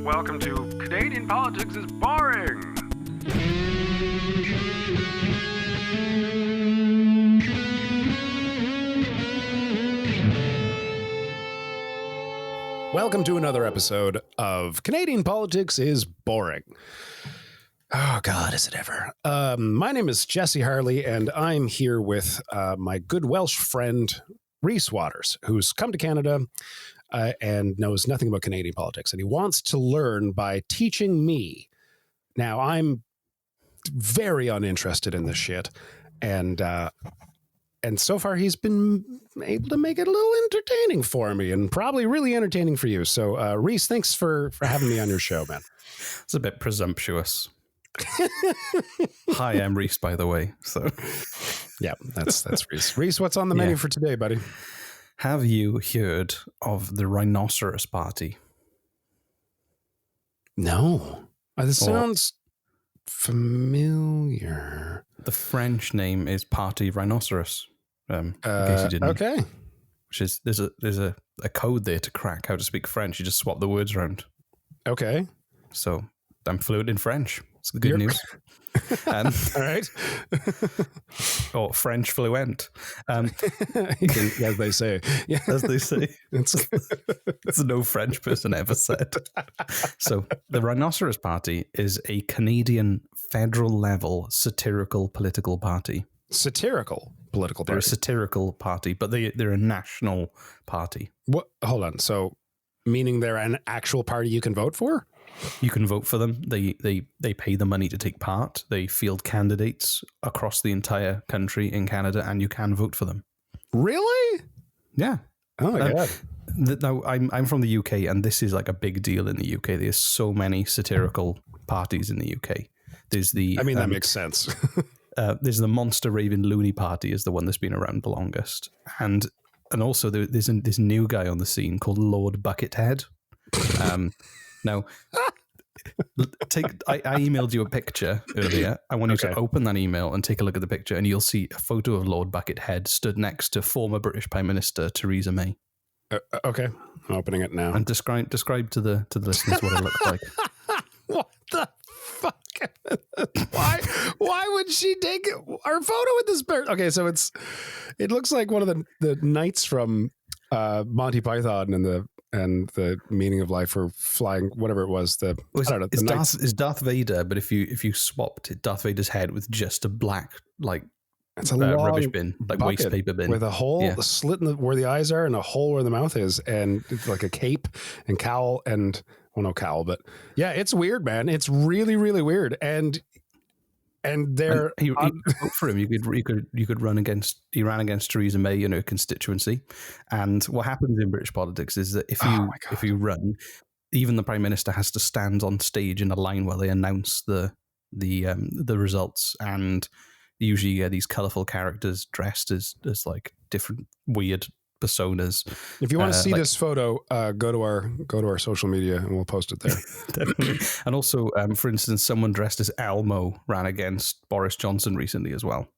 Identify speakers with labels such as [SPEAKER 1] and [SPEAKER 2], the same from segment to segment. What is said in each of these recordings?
[SPEAKER 1] Welcome to Canadian Politics is Boring.
[SPEAKER 2] Welcome to another episode of Canadian Politics is Boring. Oh, God, is it ever? My name is Jesse Harley, and I'm here with my good Welsh friend, Rhys Waters, who's come to Canada and knows nothing about Canadian politics. And he wants to learn by teaching me. Now, I'm very uninterested in this shit. And so far, he's been able to make it a little entertaining for me and probably really entertaining for you. So, Rhys, thanks for having me on your show, man.
[SPEAKER 3] It's a bit presumptuous. Hi, I'm Rhys, by the way. So,
[SPEAKER 2] yeah, that's Rhys. Rhys, what's on the menu for today, buddy?
[SPEAKER 3] Have you heard of the Rhinoceros Party?
[SPEAKER 2] No. This sounds familiar.
[SPEAKER 3] The French name is Parti Rhinoceros. In case you didn't.
[SPEAKER 2] Okay.
[SPEAKER 3] Which is there's a code there to crack how to speak French. You just swap the words around.
[SPEAKER 2] Okay.
[SPEAKER 3] So I'm fluent in French. It's the good news.
[SPEAKER 2] All right.
[SPEAKER 3] Or French fluent.
[SPEAKER 2] As they say. Yeah.
[SPEAKER 3] As they say. It's no French person ever said. So the Rhinoceros Party is a Canadian federal level satirical political party.
[SPEAKER 2] Satirical political party.
[SPEAKER 3] They're a satirical party, but they're a national party.
[SPEAKER 2] What? Hold on. So meaning they're an actual party you can vote for?
[SPEAKER 3] You can vote for them. They pay the money to take part. They field candidates across the entire country in Canada, and you can vote for them.
[SPEAKER 2] Really?
[SPEAKER 3] Yeah.
[SPEAKER 2] Oh my God.
[SPEAKER 3] Now I'm from the UK, and this is like a big deal in the UK. There's so many satirical parties in the UK. There's the.
[SPEAKER 2] I mean, that makes sense.
[SPEAKER 3] There's the Monster Raving Loony Party is the one that's been around the longest, and also there's this new guy on the scene called Lord Buckethead. Now, I emailed you a picture earlier. I want you to open that email and take a look at the picture, and you'll see a photo of Lord Buckethead stood next to former British Prime Minister Theresa May.
[SPEAKER 2] Okay, I'm opening it now.
[SPEAKER 3] And describe to the listeners what it looks like.
[SPEAKER 2] What the fuck? Why would she take our photo with this bird? Okay, so it looks like one of the knights from Monty Python and the meaning of life or flying, whatever it was. I don't know.
[SPEAKER 3] It's Darth Vader, but if you swapped Darth Vader's head with just a black
[SPEAKER 2] it's a long
[SPEAKER 3] rubbish bin, like waste paper bin,
[SPEAKER 2] with a hole, a slit where the eyes are, and a hole where the mouth is, and it's like a cape and cowl and no cowl, but yeah, it's weird, man. It's really, really weird, and they're
[SPEAKER 3] you could vote for him. You could run against. He ran against Theresa May in her constituency, and what happens in British politics is that if you run, even the Prime Minister has to stand on stage in a line while they announce the results, and usually you get these colourful characters dressed as like different weird personas.
[SPEAKER 2] If you want to see this photo, go to our social media and we'll post it there.
[SPEAKER 3] Definitely. And also, for instance, someone dressed as Elmo ran against Boris Johnson recently as well.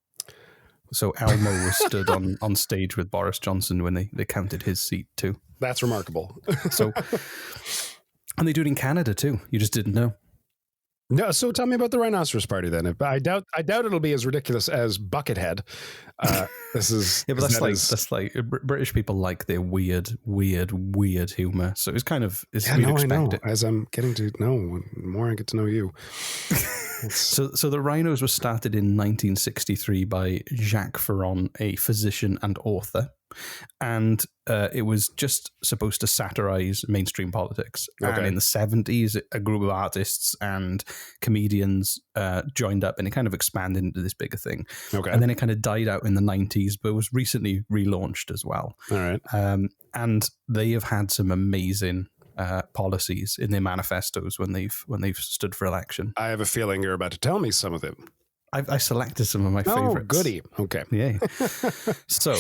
[SPEAKER 3] So Elmo was stood on stage with Boris Johnson when they counted his seat too.
[SPEAKER 2] That's remarkable.
[SPEAKER 3] And they do it in Canada too. You just didn't know.
[SPEAKER 2] No, so tell me about the Rhinoceros Party then. I doubt it'll be as ridiculous as Buckethead. This is
[SPEAKER 3] but that's like British people like their weird humor. So it's kind of
[SPEAKER 2] I know. As I'm getting to know, the more I get to know you.
[SPEAKER 3] So the Rhinos were started in 1963 by Jacques Ferron, a physician and author. And it was just supposed to satirize mainstream politics. Okay. And in the 70s, a group of artists and comedians joined up, and it kind of expanded into this bigger thing.
[SPEAKER 2] Okay.
[SPEAKER 3] And then it kind of died out in the 90s, but was recently relaunched as well.
[SPEAKER 2] All right.
[SPEAKER 3] And they have had some amazing policies in their manifestos when they've stood for election.
[SPEAKER 2] I have a feeling you're about to tell me some of them.
[SPEAKER 3] I selected some of my favorites.
[SPEAKER 2] Oh, goody. Okay.
[SPEAKER 3] Yeah. So,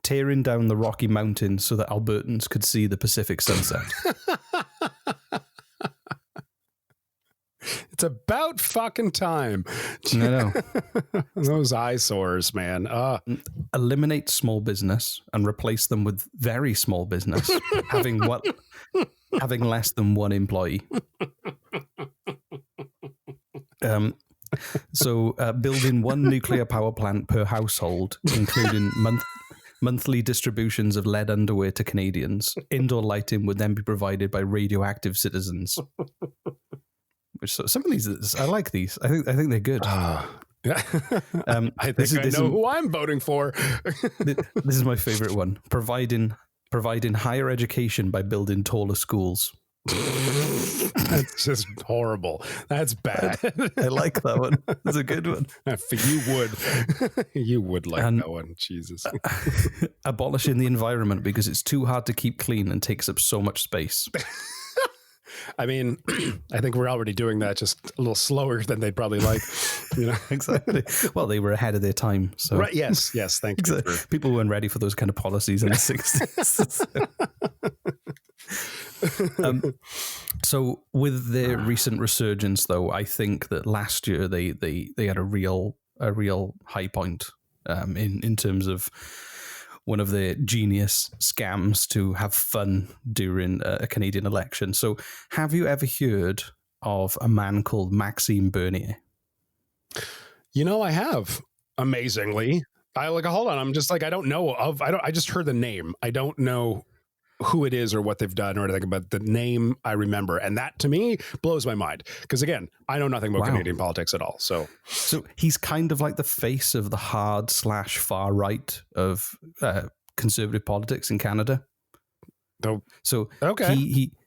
[SPEAKER 3] tearing down the Rocky Mountains so that Albertans could see the Pacific sunset.
[SPEAKER 2] It's about fucking time.
[SPEAKER 3] No.
[SPEAKER 2] Those eyesores, man.
[SPEAKER 3] Eliminate small business and replace them with very small business, having less than one employee. So building one nuclear power plant per household, including monthly distributions of lead underwear to Canadians. Indoor lighting would then be provided by radioactive citizens. Which some of these, I like these. I think they're good.
[SPEAKER 2] I think I know who I'm voting for.
[SPEAKER 3] This is my favorite one. Providing higher education by building taller schools.
[SPEAKER 2] That's just horrible. That's bad.
[SPEAKER 3] I like that one. That's a good one.
[SPEAKER 2] You would like that one. Jesus.
[SPEAKER 3] Abolishing the environment because it's too hard to keep clean and takes up so much space.
[SPEAKER 2] I mean, I think we're already doing that, just a little slower than they'd probably like.
[SPEAKER 3] Exactly. Well, they were ahead of their time. So
[SPEAKER 2] right. Yes. Thank you.
[SPEAKER 3] People weren't ready for those kind of policies in the 60s. So with their recent resurgence, though, I think that last year they had a real high point in terms of one of their genius scams to have fun during a Canadian election. So have you ever heard of a man called Maxime Bernier?
[SPEAKER 2] I have, amazingly. Hold on. I'm just like, I don't know I just heard the name. I don't know who it is or what they've done or anything, but the name I remember. And that to me blows my mind. Because again, I know nothing about Canadian politics at all. So
[SPEAKER 3] he's kind of like the face of the hard/far right of conservative politics in Canada. So
[SPEAKER 2] okay.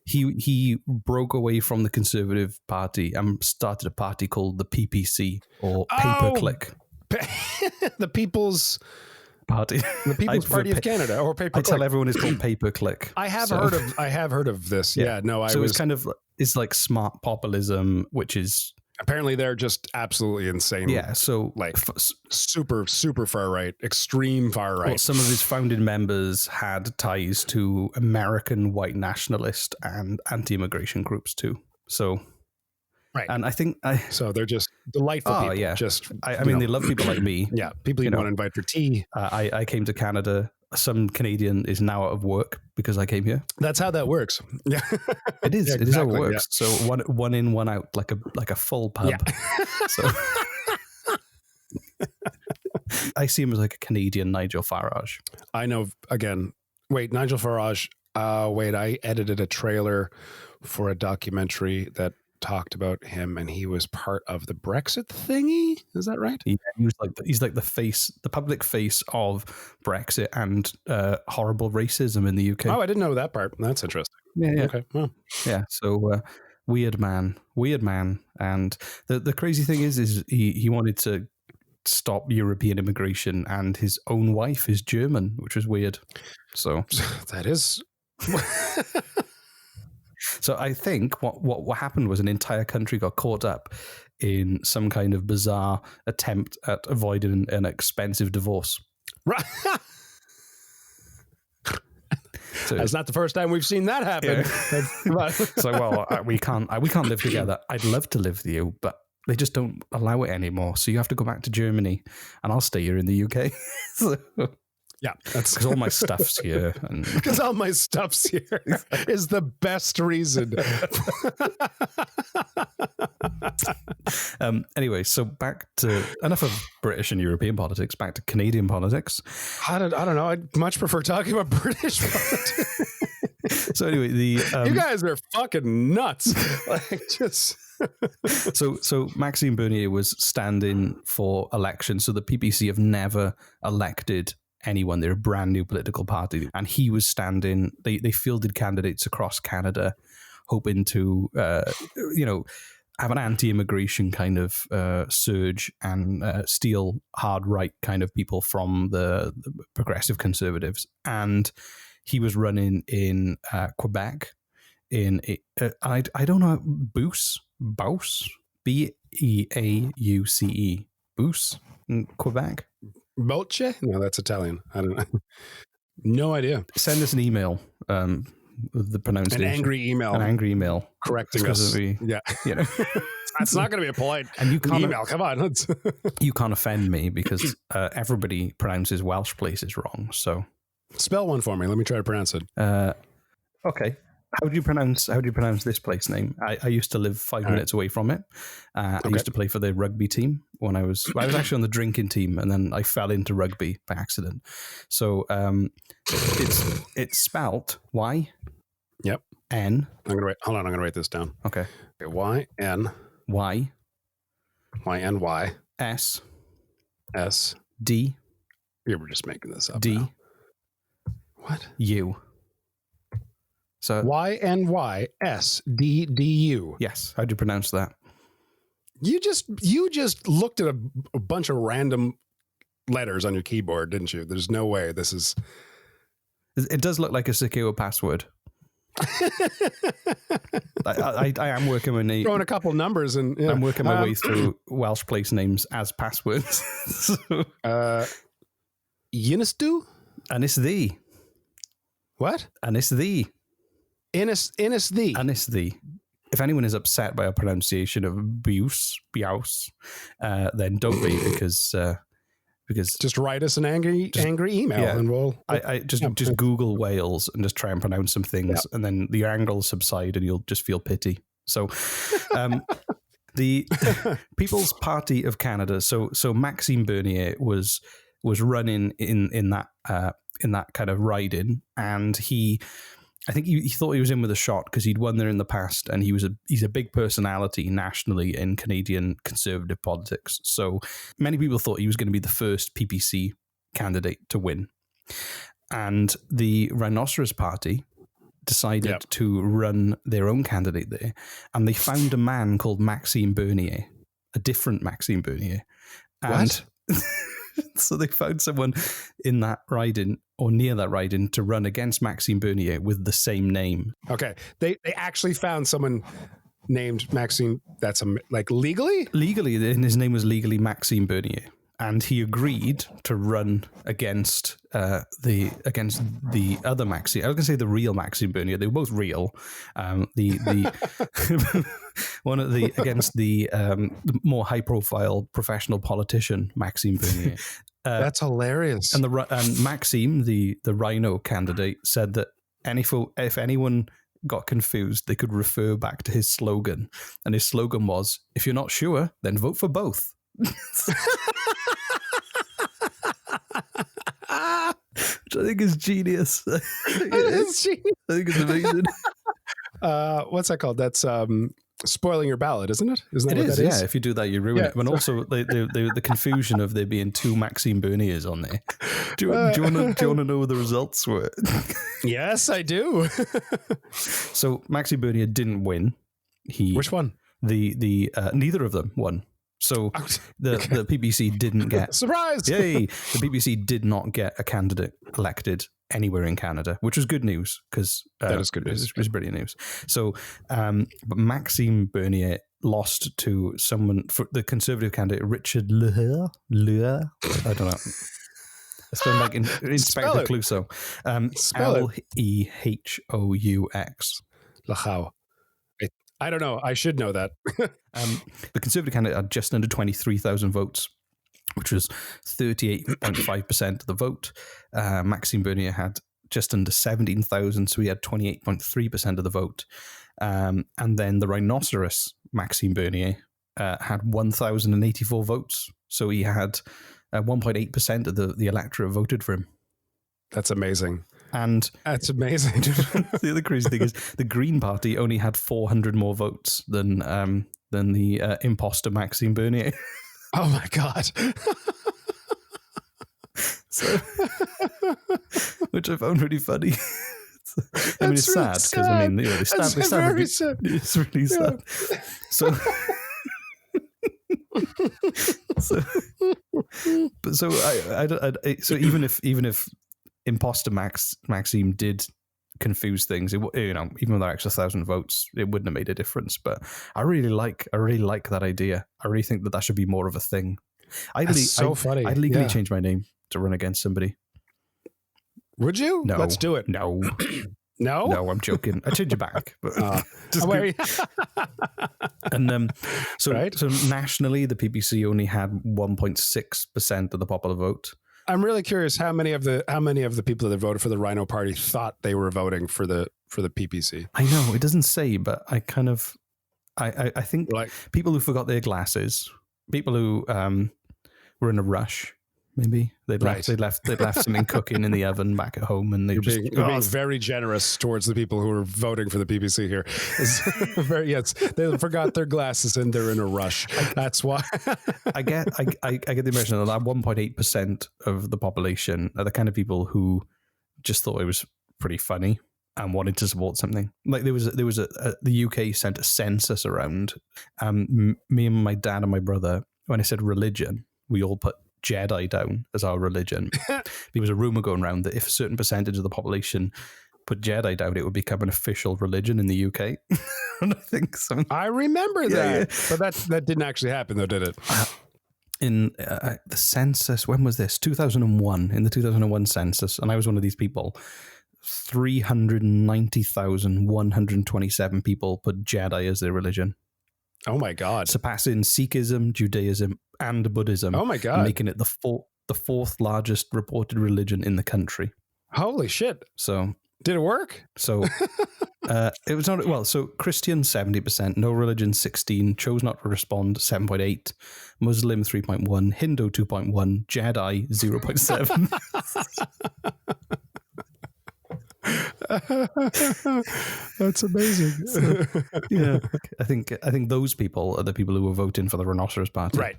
[SPEAKER 3] He broke away from the Conservative Party and started a party called the PPC or Pay-Per-Click.
[SPEAKER 2] The People's
[SPEAKER 3] Party,
[SPEAKER 2] the People's Party of Canada, or Pay-Per-Click.
[SPEAKER 3] I tell everyone it's called Pay-Per-Click.
[SPEAKER 2] I have heard of this. Yeah, no,
[SPEAKER 3] it's like smart populism, which is
[SPEAKER 2] apparently they're just absolutely insane.
[SPEAKER 3] Yeah, so
[SPEAKER 2] like super far right, extreme far right.
[SPEAKER 3] Well, some of his founding members had ties to American white nationalist and anti-immigration groups too. So.
[SPEAKER 2] Right.
[SPEAKER 3] And I think
[SPEAKER 2] so they're just delightful people.
[SPEAKER 3] Yeah.
[SPEAKER 2] Just
[SPEAKER 3] I mean, they love people like me.
[SPEAKER 2] Yeah. People you want to invite for tea.
[SPEAKER 3] I came to Canada. Some Canadian is now out of work because I came here.
[SPEAKER 2] That's how that works. Yeah.
[SPEAKER 3] It is.
[SPEAKER 2] Yeah,
[SPEAKER 3] it is how it works.
[SPEAKER 2] Yeah.
[SPEAKER 3] So one in, one out, like a full pub. Yeah. So I see him as like a Canadian Nigel Farage.
[SPEAKER 2] I know. Again, wait, Nigel Farage. I edited a trailer for a documentary that talked about him, and he was part of the Brexit thingy. Is that right?
[SPEAKER 3] Yeah, he's like the face, the public face of Brexit and horrible racism in the UK.
[SPEAKER 2] Oh, I didn't know that part. That's interesting.
[SPEAKER 3] Yeah.
[SPEAKER 2] Okay. Well.
[SPEAKER 3] Yeah. So weird man, and the crazy thing is he wanted to stop European immigration, and his own wife is German, which was weird. So
[SPEAKER 2] that is.
[SPEAKER 3] So I think what happened was an entire country got caught up in some kind of bizarre attempt at avoiding an expensive divorce.
[SPEAKER 2] Right. So, that's not the first time we've seen that happen.
[SPEAKER 3] Yeah. So we can't live together. I'd love to live with you, but they just don't allow it anymore. So you have to go back to Germany, and I'll stay here in the UK. So,
[SPEAKER 2] yeah, that's
[SPEAKER 3] because all my stuff's here.
[SPEAKER 2] Because all my stuff's here is the best reason.
[SPEAKER 3] Anyway, so back to enough of British and European politics. Back to Canadian politics.
[SPEAKER 2] I don't know. I'd much prefer talking about British politics.
[SPEAKER 3] So anyway, you
[SPEAKER 2] guys are fucking nuts.
[SPEAKER 3] So Maxime Bernier was standing for election. So the PPC have never elected anyone. They're a brand new political party, and he was standing. They fielded candidates across Canada, hoping to have an anti-immigration kind of surge and steal hard right kind of people from the progressive conservatives. And he was running in Quebec. I don't know, Beauce, Beauce, Beauce in Quebec.
[SPEAKER 2] Bolche? No, that's Italian. I don't know. No idea.
[SPEAKER 3] Send us an email. with the pronunciation.
[SPEAKER 2] An angry email
[SPEAKER 3] correcting
[SPEAKER 2] us.
[SPEAKER 3] Yeah.
[SPEAKER 2] That's not going to be a polite email. Come on.
[SPEAKER 3] You can't offend me because everybody pronounces Welsh places wrong. So
[SPEAKER 2] spell one for me. Let me try to pronounce it.
[SPEAKER 3] Okay. How do you pronounce this place name? I used to live 5 minutes away from it. I used to play for the rugby team when I was actually on the drinking team, and then I fell into rugby by accident. So it's spelt Y.
[SPEAKER 2] Yep.
[SPEAKER 3] N.
[SPEAKER 2] I'm gonna write this down.
[SPEAKER 3] Okay.
[SPEAKER 2] Y-N.
[SPEAKER 3] Y.
[SPEAKER 2] Y-N-Y.
[SPEAKER 3] S.
[SPEAKER 2] S.
[SPEAKER 3] D.
[SPEAKER 2] You were just making this up.
[SPEAKER 3] D.
[SPEAKER 2] Now. What?
[SPEAKER 3] U. So
[SPEAKER 2] Y-N-Y-S-D-D-U.
[SPEAKER 3] Yes. How do you pronounce that?
[SPEAKER 2] You just looked at a bunch of random letters on your keyboard, didn't you? There's no way this is...
[SPEAKER 3] It does look like a secure password. I am working my name.
[SPEAKER 2] Throwing a couple numbers and... Yeah.
[SPEAKER 3] I'm working my way through Welsh place names as passwords.
[SPEAKER 2] Ynysdw?
[SPEAKER 3] Ynysddu.
[SPEAKER 2] What?
[SPEAKER 3] Ynysddu.
[SPEAKER 2] Ynysddu.
[SPEAKER 3] Ynysddu. If anyone is upset by our pronunciation of Biws, then don't be because
[SPEAKER 2] just write us an angry email and we'll
[SPEAKER 3] just Google Wales and just try and pronounce some things and then the anger will subside and you'll just feel pity. So the People's Party of Canada. So Maxime Bernier was running in that kind of riding, and I think he thought he was in with a shot because he'd won there in the past, and he's a big personality nationally in Canadian conservative politics. So many people thought he was going to be the first PPC candidate to win. And the Rhinoceros Party decided to run their own candidate there, and they found a man called Maxime Bernier, a different Maxime Bernier. And
[SPEAKER 2] what?
[SPEAKER 3] So they found someone in that riding or near that riding to run against Maxime Bernier with the same name.
[SPEAKER 2] Okay. They actually found someone named Maxime. That's legally?
[SPEAKER 3] Legally, and his name was legally Maxime Bernier. And he agreed to run against the other Maxime. I was going to say the real Maxime Bernier. They were both real. The against the more high profile professional politician Maxime Bernier.
[SPEAKER 2] That's hilarious.
[SPEAKER 3] And Maxime, the Rhino candidate, said that if anyone got confused, they could refer back to his slogan, and his slogan was, "If you're not sure, then vote for both." Which I think is genius. I think it's amazing.
[SPEAKER 2] What's that called? That's spoiling your ballot, isn't it? Isn't that
[SPEAKER 3] it
[SPEAKER 2] what
[SPEAKER 3] is?
[SPEAKER 2] that
[SPEAKER 3] Yeah, if you do that, you ruin it. And also the confusion of there being two Maxime Berniers on there. Do you want to know what the results were?
[SPEAKER 2] Yes, I do.
[SPEAKER 3] So Maxime Bernier didn't win.
[SPEAKER 2] Which one?
[SPEAKER 3] The neither of them won. So the PPC didn't get...
[SPEAKER 2] Surprise!
[SPEAKER 3] Yay! The PPC did not get a candidate elected anywhere in Canada, which was good news because...
[SPEAKER 2] that is good news.
[SPEAKER 3] It was brilliant news. So, but Maxime Bernier lost to someone, for the Conservative candidate, Richard Leheur. I don't know. It's done like Inspector Clouseau. Lehaux.
[SPEAKER 2] Lehaux. I don't know. I should know that.
[SPEAKER 3] The Conservative candidate had just under 23,000 votes, which was 38.5% of the vote. Maxime Bernier had just under 17,000, so he had 28.3% of the vote. And then the Rhinoceros, Maxime Bernier, had 1,084 votes, so he had 1.8% of the electorate voted for him.
[SPEAKER 2] That's amazing.
[SPEAKER 3] And
[SPEAKER 2] that's amazing.
[SPEAKER 3] The other crazy thing is the Green Party only had 400 more votes than the imposter Maxime Bernier.
[SPEAKER 2] Oh my God.
[SPEAKER 3] So, which I found really funny. I mean, it's sad because they stabbed. It's really sad. So even if imposter Maxime did confuse things, even with that extra 1,000 votes, it wouldn't have made a difference. But I really like that idea. I really think that should be more of a thing.
[SPEAKER 2] Funny.
[SPEAKER 3] I'd legally change my name to run against somebody.
[SPEAKER 2] Would you?
[SPEAKER 3] No.
[SPEAKER 2] Let's do it.
[SPEAKER 3] No.
[SPEAKER 2] No?
[SPEAKER 3] No, I'm joking. I turned you back. But and so nationally, the PPC only had 1.6% of the popular vote.
[SPEAKER 2] I'm really curious how many of the people that voted for the Rhino Party thought they were voting for the PPC.
[SPEAKER 3] I know it doesn't say, but I kind of I think people who forgot their glasses, people who were in a rush. Maybe they'd left something cooking in the oven back at home, and they
[SPEAKER 2] being very generous towards the people who are voting for the PPC here. Yes, they forgot their glasses and they're in a rush. That's why.
[SPEAKER 3] I get the impression that 1.8% of the population are the kind of people who just thought it was pretty funny and wanted to support something. Like there was the UK sent a census around. Me and my dad and my brother, when I said religion, we all put Jedi down as our religion. There was a rumor going around that if a certain percentage of the population put Jedi down, it would become an official religion in the UK. And I think
[SPEAKER 2] I remember that. Yeah. But that didn't actually happen, though, did it?
[SPEAKER 3] In the census, when was this? 2001. In the 2001 census, and I was one of these people. 390,127 people put Jedi as their religion.
[SPEAKER 2] Oh my God!
[SPEAKER 3] Surpassing Sikhism, Judaism, and Buddhism.
[SPEAKER 2] Oh my God!
[SPEAKER 3] Making it the fourth largest reported religion in the country.
[SPEAKER 2] Holy shit!
[SPEAKER 3] So
[SPEAKER 2] did it work?
[SPEAKER 3] So it was not well. So Christian 70%, no religion 16%, chose not to respond 7.8%, Muslim 3.1%, Hindu 2.1%, Jedi 0.7%.
[SPEAKER 2] That's amazing.
[SPEAKER 3] So, yeah, I think those people are the people who are voting for the Rhinoceros Party,
[SPEAKER 2] right?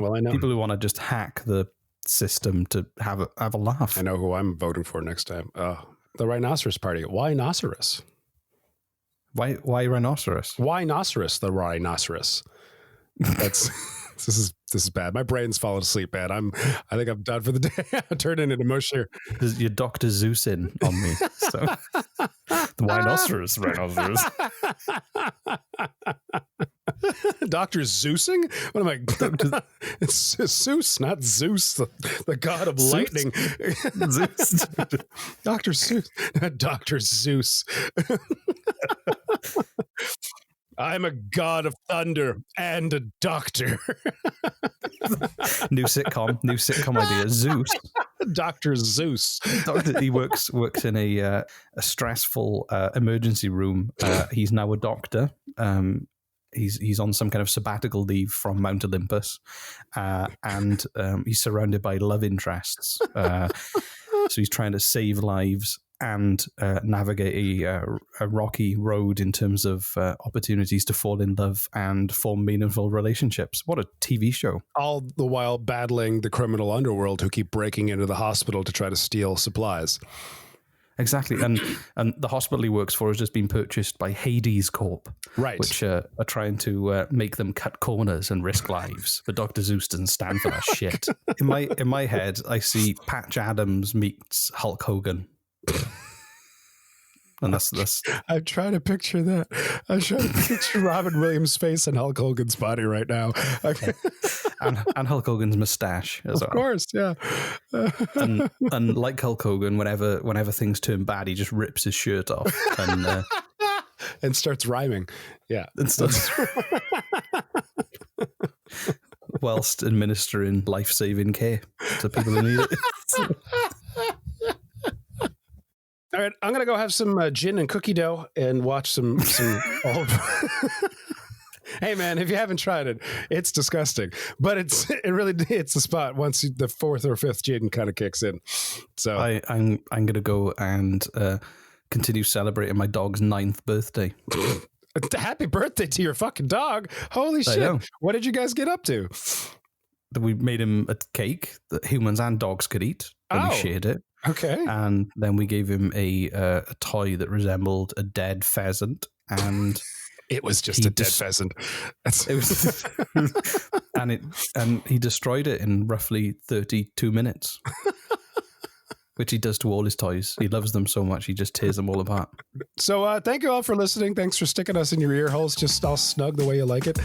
[SPEAKER 2] Well, I know
[SPEAKER 3] people who want to just hack the system to have a laugh.
[SPEAKER 2] I know who I'm voting for next time. The Rhinoceros Party. Why rhinoceros?
[SPEAKER 3] Why rhinoceros?
[SPEAKER 2] Why rhinoceros? The rhinoceros. That's. This is bad. My brain's falling asleep, man. I think I'm done for the day. I turned into mush here.
[SPEAKER 3] You're Dr. Zeus in on me. So the rhinoceros.
[SPEAKER 2] Dr. Zeusing? What am I? It's Zeus, not Zeus, the god of lightning.
[SPEAKER 3] Zeus.
[SPEAKER 2] Dr. Zeus. Dr. Zeus. I'm a god of thunder and a doctor.
[SPEAKER 3] New sitcom idea. Zeus.
[SPEAKER 2] Dr. Zeus.
[SPEAKER 3] He works in a stressful emergency room. He's now a doctor. He's on some kind of sabbatical leave from Mount Olympus, and he's surrounded by love interests. So he's trying to save lives and navigate a rocky road in terms of opportunities to fall in love and form meaningful relationships. What a TV show.
[SPEAKER 2] All the while battling the criminal underworld who keep breaking into the hospital to try to steal supplies.
[SPEAKER 3] Exactly. And the hospital he works for has just been purchased by Hades Corp.
[SPEAKER 2] Right.
[SPEAKER 3] Which are trying to make them cut corners and risk lives. But Dr. Zeus doesn't stand for that shit. In my head, I see Patch Adams meets Hulk Hogan. And that's
[SPEAKER 2] I'm trying to picture that. I'm trying to picture Robin Williams' face and Hulk Hogan's body right now. Okay.
[SPEAKER 3] and Hulk Hogan's mustache as well.
[SPEAKER 2] Of course, yeah.
[SPEAKER 3] and like Hulk Hogan, whenever things turn bad, he just rips his shirt off
[SPEAKER 2] and starts rhyming. Yeah.
[SPEAKER 3] And starts whilst administering life-saving care to people who need it.
[SPEAKER 2] All right, I'm gonna go have some gin and cookie dough and watch some old. Hey man, if you haven't tried it, it's disgusting, but it really hits the spot once the fourth or fifth gin kind of kicks in. So
[SPEAKER 3] I'm gonna go and continue celebrating my dog's 9th birthday.
[SPEAKER 2] Happy birthday to your fucking dog! Holy shit! What did you guys get up to?
[SPEAKER 3] We made him a cake that humans and dogs could eat, and we shared it.
[SPEAKER 2] Okay.
[SPEAKER 3] And then we gave him a toy that resembled a dead pheasant, and
[SPEAKER 2] it was just a dead pheasant.
[SPEAKER 3] It was, and he destroyed it in roughly 32 minutes, which he does to all his toys. He loves them so much, he just tears them all apart. So
[SPEAKER 2] thank you all for listening. Thanks for sticking us in your ear holes, just all snug the way you like it.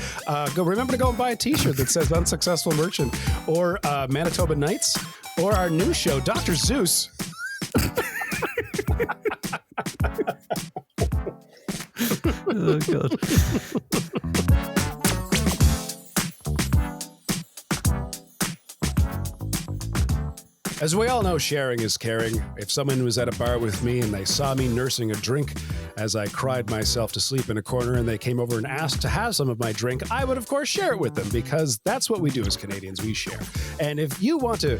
[SPEAKER 2] Remember to go and buy a t-shirt that says Unsuccessful Merchant, or Manitoba Nights, or our new show, Dr. Zeus.
[SPEAKER 3] Oh, God.
[SPEAKER 2] As we all know, sharing is caring. If someone was at a bar with me and they saw me nursing a drink as I cried myself to sleep in a corner and they came over and asked to have some of my drink, I would, of course, share it with them because that's what we do as Canadians. We share. And if you want to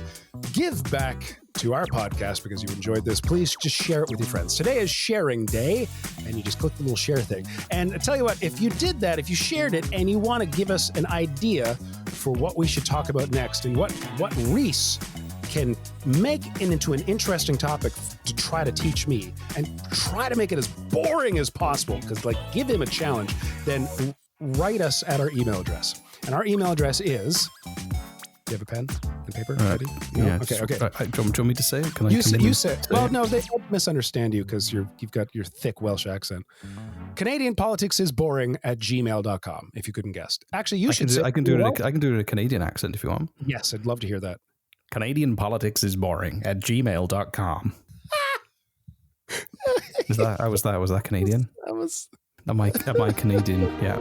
[SPEAKER 2] give back to our podcast because you enjoyed this, please just share it with your friends. Today is sharing day, and you just click the little share thing. And I tell you what, if you did that, if you shared it and you want to give us an idea for what we should talk about next and what Reese can make it into an interesting topic to try to teach me and try to make it as boring as possible, because give him a challenge, then write us at our email address. And our email address is... Do you have a pen and paper ready? No?
[SPEAKER 3] Yeah.
[SPEAKER 2] Okay.
[SPEAKER 3] Do you want me to say it? Can
[SPEAKER 2] you say it. Well, no, they won't misunderstand you because you've got your thick Welsh accent. Canadian politics is boring at gmail.com, if you couldn't guess. Actually, you should say...
[SPEAKER 3] I can do it in a Canadian accent if you want.
[SPEAKER 2] Yes, I'd love to hear that.
[SPEAKER 3] Canadian politics is boring at gmail.com. Was that Canadian?
[SPEAKER 2] That was...
[SPEAKER 3] Am I Canadian? Yeah.